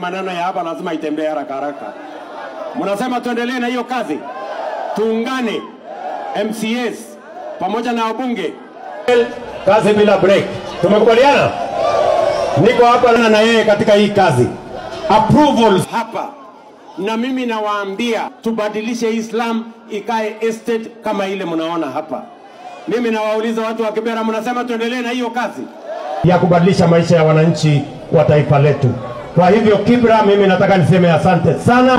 maneno ya hapa lazima itembee haraka haraka. Mnasema tuendelee na hiyo kazi, tuungane MCAs pamoja na wabunge, kazi bila break. Tumekubaliana? Niko hapa na yeye katika hii kazi, approvals hapa, na mimi nawaambia tubadilishe Islam ikae estate kama ile mnaona hapa. Mimi nawauliza watu wa Kibera, mnasema tuendelee na hiyo kazi ya kubadilisha maisha ya wananchi wa taifa letu. Kwa hivyo Kibra, mimi nataka niseme asante sana.